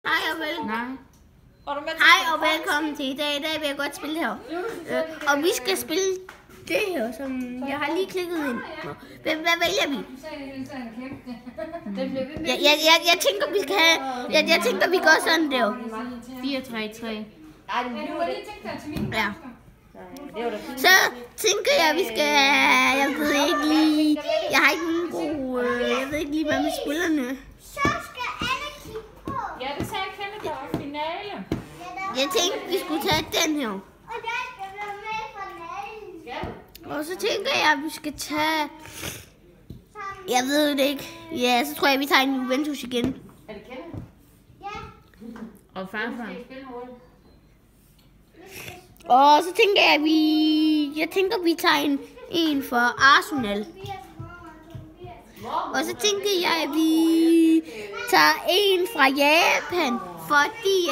Hej og velkommen til i dag. I dag vil jeg godt spille her. Og vi skal spille det her, som jeg har lige klikket ind. Hvad vælger vi? Jeg tænker, vi skal have... Jeg tænker, vi gør sådan der. 4-3-3. Ja. Så tænker jeg, vi skal... Jeg ved ikke lige... Jeg har ikke nogen god... Jeg ved ikke lige, hvad med spillerne. Så skal alle kigge på. Ja, det sagde Kenneth, der var finale. Jeg tænkte, vi skulle tage den her. Og der skal være med i finalen. Og så tænker jeg, at vi skal tage... Jeg ved det ikke. Ja, så tror jeg, vi tager en Juventus igen. Er det Kenneth? Ja. Og farfar. Og så tænker jeg, at vi tager en for Arsenal. Og så tænker jeg, at vi tager en fra Japan, fordi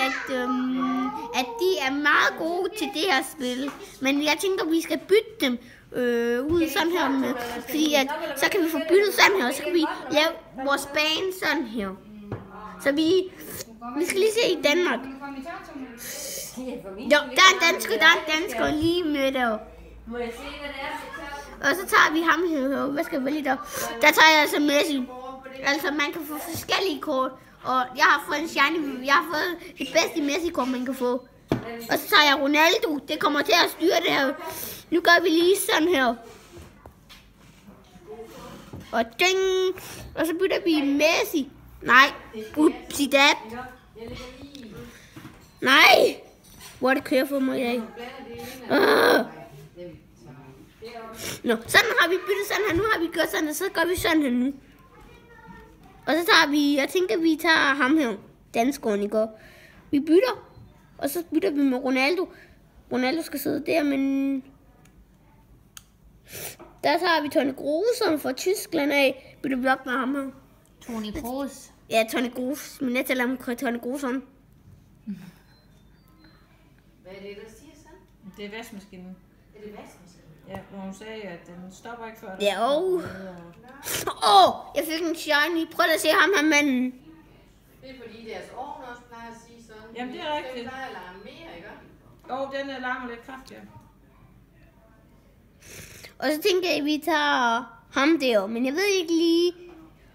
at de er meget gode til det her spil. Men jeg tænker, at vi skal bytte dem ud sådan her med, fordi at, så kan vi få byttet sådan her, og så kan vi lave vores bane sådan her. Så vi skal lige se i Danmark. Jo, der er en dansker lige med der. Må jeg se, hvad det er? Og så tager vi ham her. Hvad skal vi vælge der? Der tager jeg altså Messi. Altså, man kan få forskellige kort. Og jeg har fået en shiny. Jeg har fået det bedste Messi-kort, man kan få. Og så tager jeg Ronaldo. Det kommer til at styre det her. Nu gør vi lige sådan her. Og ding. Og så bytter vi Messi. Nej. Zidane. Nej. Hvor er det kører for mig i dag? Nå, sådan har vi byttet sådan her. Nu har vi gjort sådan, og så gør vi sådan her nu. Og så tager vi, jeg tænker, vi tager ham her. Danskeren, ikke? Vi bytter. Og så bytter vi med Ronaldo. Ronaldo skal sidde der, men... Der tager vi Toni Kroos fra Tyskland af. Bytter vi op med ham her. Toni Kroos. Ja, Toni Kroos. Men jeg taler om Toni Kroos. Hvad er det, der siger sådan? Det er vaskemaskinen. Er det vaskemaskinen? Ja, hvor hun sagde, at den stopper ikke før. Ja, jeg fik en shiny. Prøv at se ham her manden. Det er fordi deres ovn også plejer at sige sådan. Jamen, det er rigtigt. Den plejer at larme mere, ikke? Jo, den er larmer lidt kraftigere. Og så tænker jeg, at vi tager ham der. Men jeg ved ikke lige...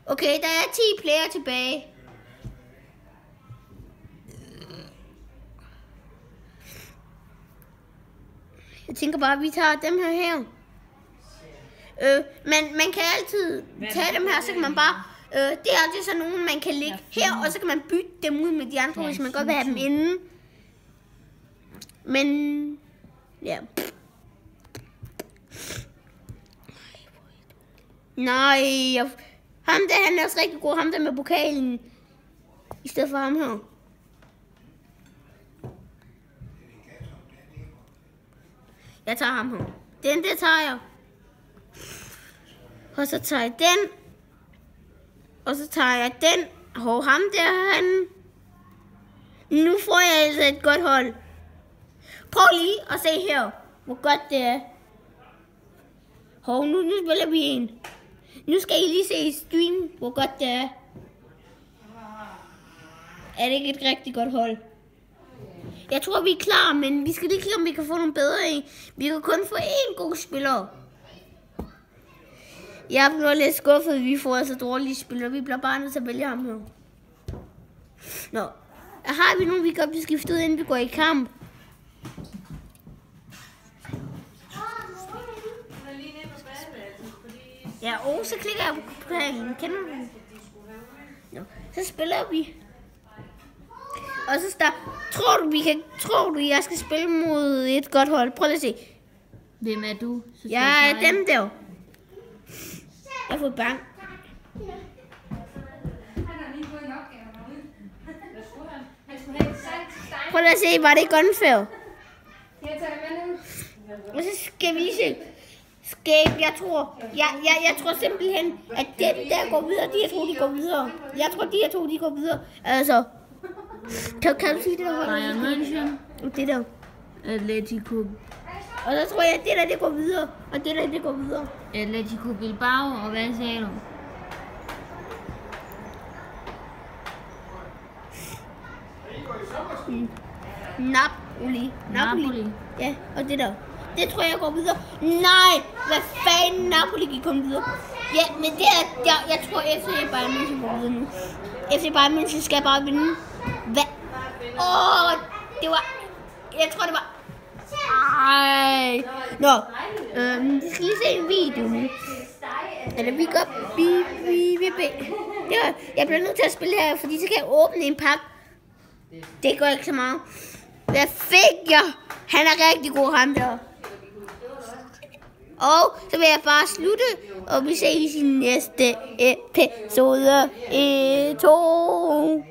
Okay, der er 10 player tilbage. Jeg tænker bare, at vi tager dem her. Men man kan altid tage dem her, så kan man bare... det er altid sådan nogle, man kan lægge her, og så kan man bytte dem ud med de andre, hvis man godt vil have dem inde. Men... Ja. Nej, ham der, han er også rigtig god. Ham der med pokalen. I stedet for ham her. Jeg tager ham her. Den der tager jeg. Og så tager jeg den. Og så tager jeg den. Og ham der, han... Nu får jeg altså et godt hold. Prøv lige at se her, hvor godt det er. Hov, nu spiller vi en. Nu skal I lige se i stream, hvor godt det er. Er det ikke et rigtig godt hold? Jeg tror, vi er klar, men vi skal lige kigge, om vi kan få nogle bedre i. Vi kan kun få én god spiller. Jeg bliver lidt skuffet, at vi får altså dårlige spillere. Vi bliver bare nødt til at vælge ham her. Nå, har vi nogen, vi kan blive skiftet ud, inden vi går i kamp? Ja, og så klikker jeg på planen. Kender du den? Nå, så spiller vi. Og så tror du, jeg skal spille mod et godt hold? Prøv lige at se. Hvem er du? Jeg er dem der. Jeg har fået bang. Prøv lige at se, var det ikke unfair? Og så skal vi lige se. Jeg tror simpelthen, at den der går videre, de her to, de går videre. Jeg tror, de her to, de går videre. Altså, kan du sige det der? Bayern München. Det der. Atletico. Og så tror jeg, at det der, det går videre. Og det der, det går videre. Atletico Bilbao, og hvad sagde du? Napoli. Ja, og det der. Det tror jeg går videre. Nej, hvad fanden, Napoli gik kun videre. Ja, men det er, jeg tror FC Bayern München går videre nu. FC Bayern München skal bare vinde. Hvad? Det var, jeg tror det var. Ej. Nå, vi skal lige se en video nu. Eller vi går jeg bliver nødt til at spille her, fordi så kan jeg åbne en pakke. Det går ikke så meget. Hvad fik jeg? Han er rigtig god, ham der. Og så vil jeg bare slutte, og vi ses i næste episode 2.